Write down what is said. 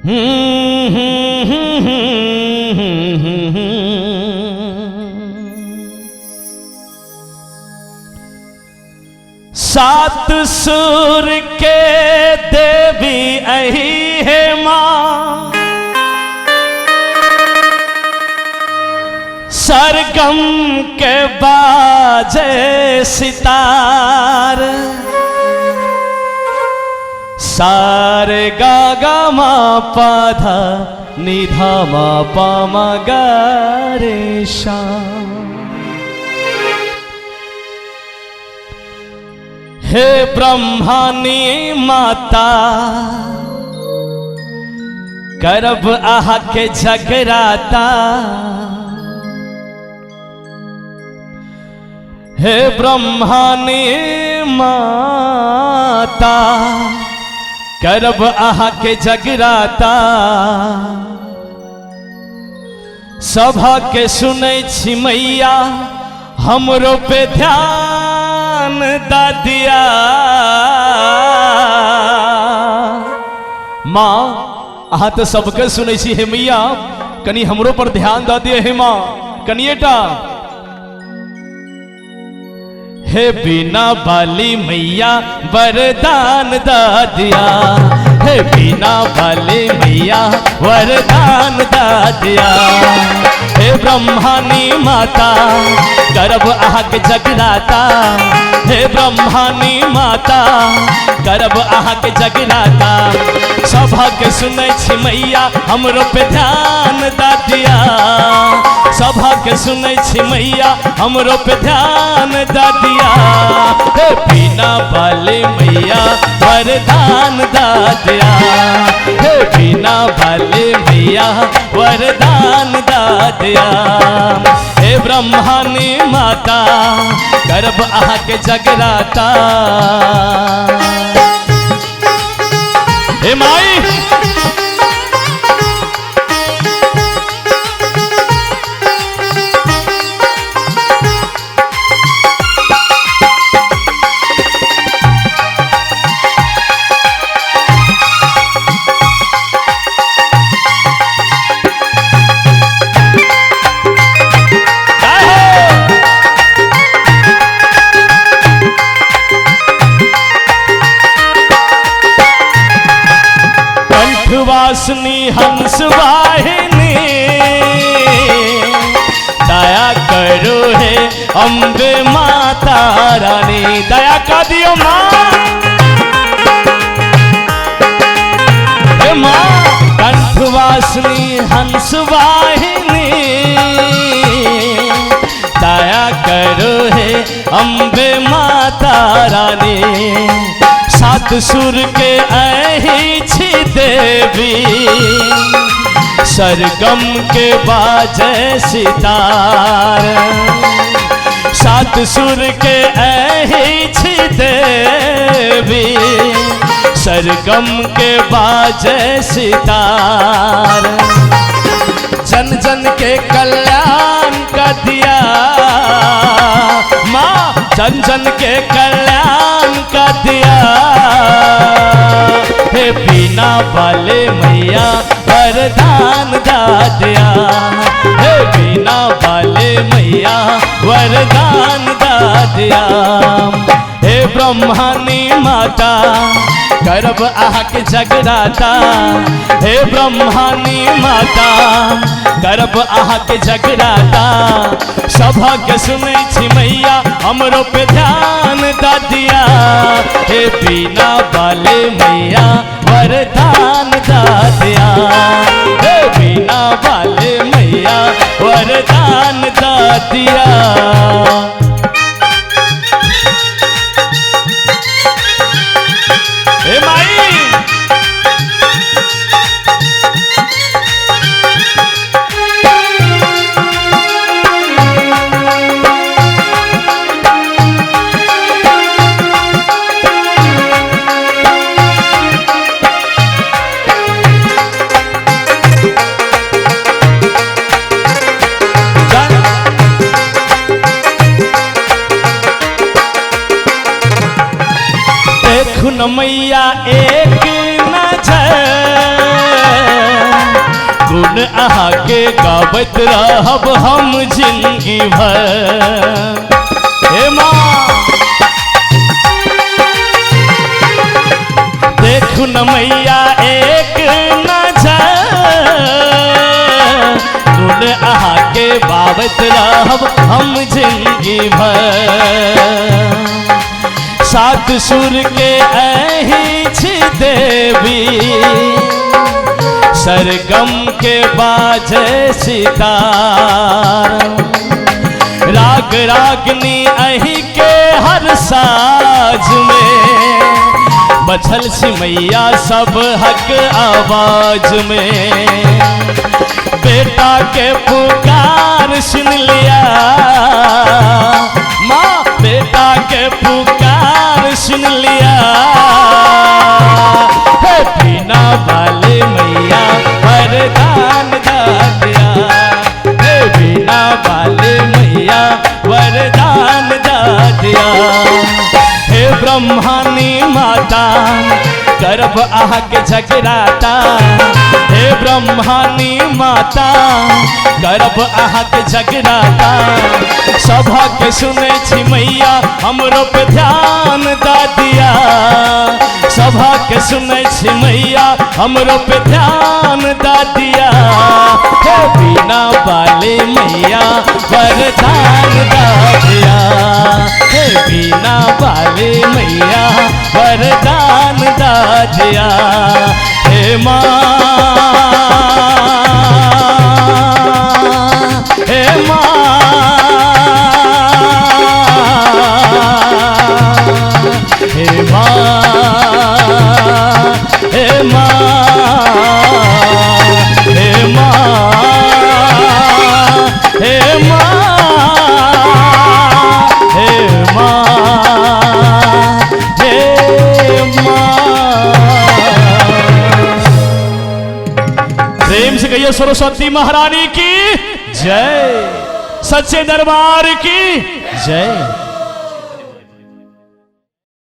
सात सुर के देवी अही है माँ, सरगम के बाजे सितार, सारे गा गा मा पा धा नि धा मा पा मा गा रे शा। हे ब्रह्मानी माता करब आहा के जगराता, हे ब्रह्मानी माता करब आहा के जगराता, सभा के सुनै छी मैया हमरो पे ध्यान दादिया। माँ अहाँ तो सबके सुनै छी, हे मैया कनी हमरो पर ध्यान द दिए हे माँ कनिएटा। हे बिना बाली मैया वरदान दा दिया, हे बिना बाली मैया वरदान दा दिया। हे ब्रह्मानी माता करब आहा के जगराता, हे ब्रह्मानी माता करब आहा के जगराता, सभा के सुनै छी मैया हमरो पे ध्यान दा दिया, सभा के सुनै छी मैया हमरो पे ध्यान दा दिया। हे बिना बाली मैया वरदान दा दिया, हे बिना बाली मैया वरदान दा दिया। हे ब्रह्मानी माता करब आहा के जगराता। हे माई वासनी हंस वाहिनी दया करो हे अम्बे माता रानी, दया का दियो माँ। हे माँ कंठवासनी हंस वाहिनी दया करो हे अम्बे माता रानी, सात सुर के अही छी देवी, सरगम के बाजे सितार, सात सुर के अही छी देवी, सरगम के बाजे सितार, जन जन के कल्याण का दिया माँ, जन जन के कल्याण का दिया। हे बिना बाले मैया वरदान दा दिया, हे बिना बाले मैया वरदान दा दिया। हे ब्रह्मानी माता करब आहा के जगराता, हे ब्रह्मानी माता करब आहा के जगराता, सभा के सुनै छी मैया हमरो पे ध्यान दा दिया। हे बिना बाले मैया वरदान दा दिया, हे बिना बाले मैया वरदान दा दिया। हे माई मैया एक नजर आहा के गावत रहब हम जिंदगी भर। हे माँ देखू न मैया एक नजर, गुण आहा के गावत रहब हम जिंदगी भर। सात सुर के अहिछ देवी, सरगम के बाजे सितार। राग रागनी अही के हर साज में, बछल सिमैया सब हक आवाज में। बेटा के पुकार सुन लिया माँ, बेटा के पुकार सुन लिया। हे बिना वाले मैया वरदान दा दिया, हे बिना वाले मैया वरदान दा दिया। हे ब्रह्मानी माता गर्भ आह के जगराता, हे ब्रह्मानी माता गर्भ आह के जगराता। सभा के सुने छी मैया हमरो पे ध्यान दा दिया, सभा के सुने छी मैया हमरो पे ध्यान दा दिया। हे बिना वाले मैया वरदान दा दिया, हे बिना वाले मैया वरदान दा दिया। हे माँ, हे माँ, हे माँ, हे माँ, हे माँ, हे माँ, हे माँ, हे माँ। प्रेम से कहिए सरस्वती महारानी की जय, सच्चे दरबार की जय।